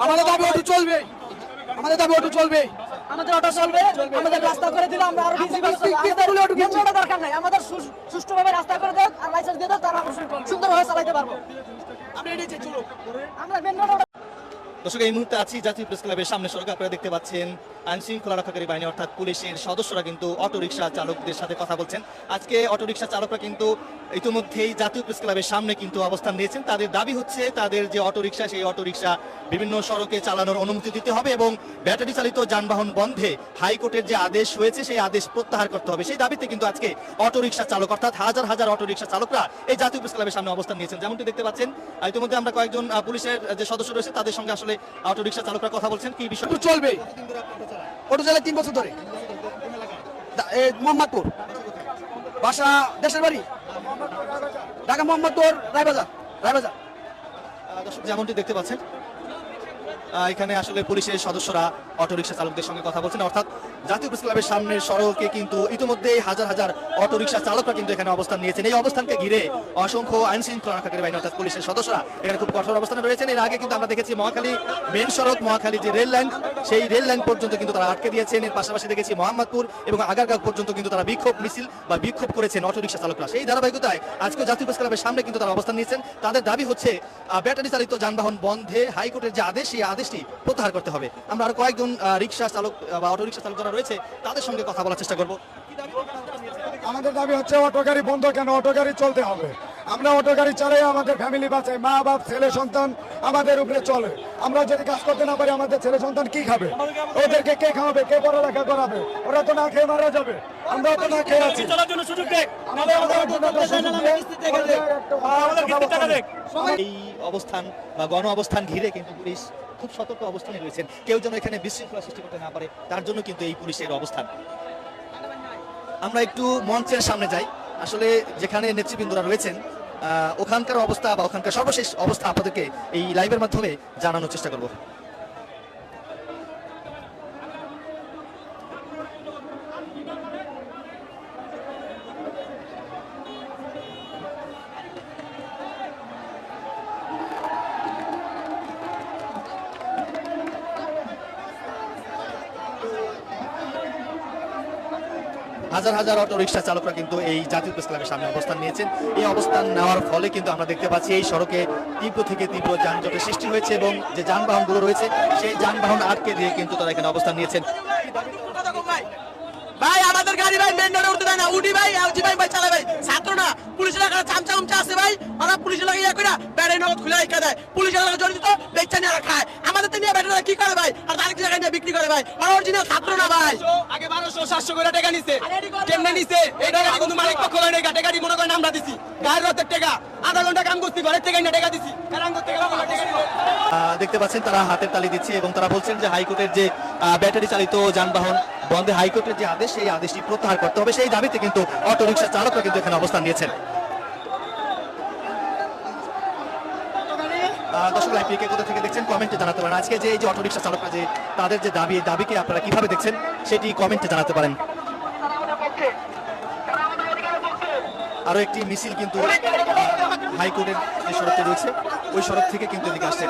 আমাদের দাবি অটো চলবে, আমাদের দাবি অটো চলবে, আমাদের অটো চলবে, আমাদের রাস্তা করে দিলে আমরা আরো বেশি দরকার নাই, আমাদের সুষ্ঠুভাবে রাস্তা করে দেন আর লাইসেন্স দিয়ে দেন, তারা সুন্দরভাবে চালাতে পারবো। আমরা এটাই চাই, চলো আমরা মেন রোড। দর্শক, এই মুহূর্তে আছি জাতীয় প্রেস ক্লাবের সামনে সড়কে। আপনারা দেখতে পাচ্ছেন আইন শৃঙ্খলা রক্ষাকারী বাহিনী অর্থাৎ পুলিশের সদস্যরা কিন্তু অটোরিকশা চালকদের সাথে কথা বলছেন। আজকে অটোরিকশা চালকরা কিন্তু ইতিমধ্যেই জাতীয় প্রেস ক্লাবের সামনে কিন্তু অবস্থান নিয়েছেন। তাদের দাবি হচ্ছে তাদের যে অটোরিকশা, সেই অটোরিকশা বিভিন্ন সড়কে চালানোর অনুমতি দিতে হবে এবং ব্যাটারি চালিত যানবাহন বন্ধে হাইকোর্টের যে আদেশ হয়েছে সেই আদেশ প্রত্যাহার করতে হবে। সেই দাবিতে কিন্তু আজকে অটোরিকশা চালক অর্থাৎ হাজার হাজার অটোরিকশা চালকরা এই জাতীয় প্রেস ক্লাবের সামনে অবস্থান নিয়েছেন। যেমনটি দেখতে পাচ্ছেন, ইতিমধ্যে আমরা কয়েকজন পুলিশের যে সদস্য রয়েছে তাদের সঙ্গে আসলে অটোরিকশা চালকরা কথা বলছেন। কি বিষয় চলবে? অটো চালায় 3 বছর ধরে, মোহাম্মদপুর বাসা, দেশের বাড়ি ঢাকা, মোহাম্মদপুর, রায়বাজার। দর্শক, যেমনটি দেখতে পাচ্ছেন এখানে আসলে পুলিশের সদস্যরা অটোরিকশা চালকদের সঙ্গে কথা বলছেন। অর্থাৎ জাতীয় প্রেস ক্লাবের সামনের সড়কে কিন্তু ইতিমধ্যে হাজার হাজার অটোরিকশা চালকরা কিন্তু এখানে অবস্থান নিয়েছেন। এই অবস্থানকে ঘিরে অসংখ্য আইন শৃঙ্খলা রক্ষাকারী বাহিনী অর্থাৎ পুলিশের সদস্যরা এখানে খুব কঠোর অবস্থানে রয়েছেন। এর আগে কিন্তু আমরা দেখেছি মহাখালী মেন সড়ক, মহাখালী যে রেল লাইন, সেই রেল লাইন পর্যন্ত কিন্তু তারা আটকে দিয়েছেন। এর পাশাপাশি দেখেছি মোহাম্মদপুর এবং আগারগাঁও পর্যন্ত কিন্তু তারা বিক্ষোভ মিছিল বা বিক্ষোভ করেছেন অটোরিকশা চালকরা। সেই ধারাবাহিকতায় আজকে জাতীয় প্রেস ক্লাবের সামনে কিন্তু তারা অবস্থান নিয়েছেন। তাদের দাবি হচ্ছে ব্যাটারি চালিত যানবাহন বন্ধে হাইকোর্টের যে আদেশ, সেই আদেশটি প্রত্যাহার করতে হবে। আমরা আরো কয়েকজন রিকশা চালক বা অটোরিকশা চালক যারা রয়েছে তাদের সঙ্গে কথা বলার চেষ্টা করবো। আমাদের দাবি হচ্ছে অটো গাড়ি বন্ধ কেন? অটো গাড়ি চলতে হবে। আমরা অটো গাড়ি চালাই আমাদের ফ্যামিলি বাঁচাই, মা বাপ ছেলে সন্তান আমাদের উপরে চলে। আমরা যদি কাজ করতে না পারি আমাদের ছেলে সন্তান কি খাবে? ওদেরকে কে খাওয়াবে? কে পড়ালেখা করাবে? ওরা তো না খেয়ে মারা যাবে, আমরা তো না খেয়ে আছি। এই অবস্থান বা গণ অবস্থান ঘিরে কিন্তু পুলিশ খুব সতর্ক অবস্থানে রয়েছেন। কেউ যেন এখানে বিশৃঙ্খলা সৃষ্টি করতে না পারে, তার জন্য কিন্তু এই পুলিশের অবস্থান। আমরা একটু মঞ্চের সামনে যাই। আসলে যেখানে নেতৃবৃন্দরা রয়েছেন ওখানকার অবস্থা বা ওখানকার সর্বশেষ অবস্থা আপনাদেরকে এই লাইভের মাধ্যমে জানানোর চেষ্টা করব। হাজার হাজার অটো রিক্সা চালকরা কিন্তু এই জাতীয় প্রেস ক্লাবের সামনে অবস্থান নিয়েছেন। এই অবস্থান নেওয়ার ফলে কিন্তু আমরা দেখতে পাচ্ছি এই সড়কে তীব্র থেকে তীব্র যানজটের সৃষ্টি হয়েছে এবং যে যানবাহনগুলো রয়েছে সেই যানবাহন আটকে দিয়ে কিন্তু তারা এখানে অবস্থান নিয়েছেন। ভাই আমাদের গাড়ি ভাই মেন রোডে উঠতে দেয় না, উঠি ভাই এলজি ভাই চালায় ভাই, ছাত্র না পুলিশের লাগা চামচা উমচা আছে ভাই, ওরা পুলিশের লাগা ইয়া কইরা ব্যাটারি নগদ খুলে রেখে দেয়, পুলিশের লাগা জড়িত বেচা নিয়ে খায়, আমাদের তো নিয়ে ব্যাটারি কি করে ভাই, আর আরেক জায়গায় নিয়ে বিক্রি করে ভাই, আর অরিজিনাল ছাত্র না ভাই। আগে 1200-700 করে টাকা নিছে, কেমনে নিছে এই টাকা কিন্তু মালিক পক্ষ লয় নাই, গাড়ি মনে করেন আমরা দিছি, গায়ের রতের টাকা, আধা ঘন্টা কাম করছি, ঘরের থেকে না টাকা দিছি, এরাম করতে গেলে টাকা দিব। দেখতে পাচ্ছেন তারা হাতের তালি দিচ্ছে এবং তারা বলছেন যে হাইকোর্টের যে ব্যাটারি চালিত যানবাহন বন্ধে হাইকোর্টের যে আদেশ, সেই আদেশটি প্রত্যাহার করতে হবে। সেই দাবিতে কিন্তু অটো রিক্সা চালকরা কিন্তু এখানে অবস্থান নিয়েছেন। দর্শক, লাইভটিকে কোথা থেকে দেখছেন কমেন্টে জানাতে পারেন। আজকে যে এই যে অটো রিক্সা চালকরা যে তাদের যে দাবি, এই দাবিকে আপনারা কিভাবে দেখছেন সেটি কমেন্টে জানাতে পারেন। আরো একটি মিছিল কিন্তু হাইকোর্টের যে সড়কটি রয়েছে ওই সড়ক থেকে কিন্তু এদিকে আসছেন।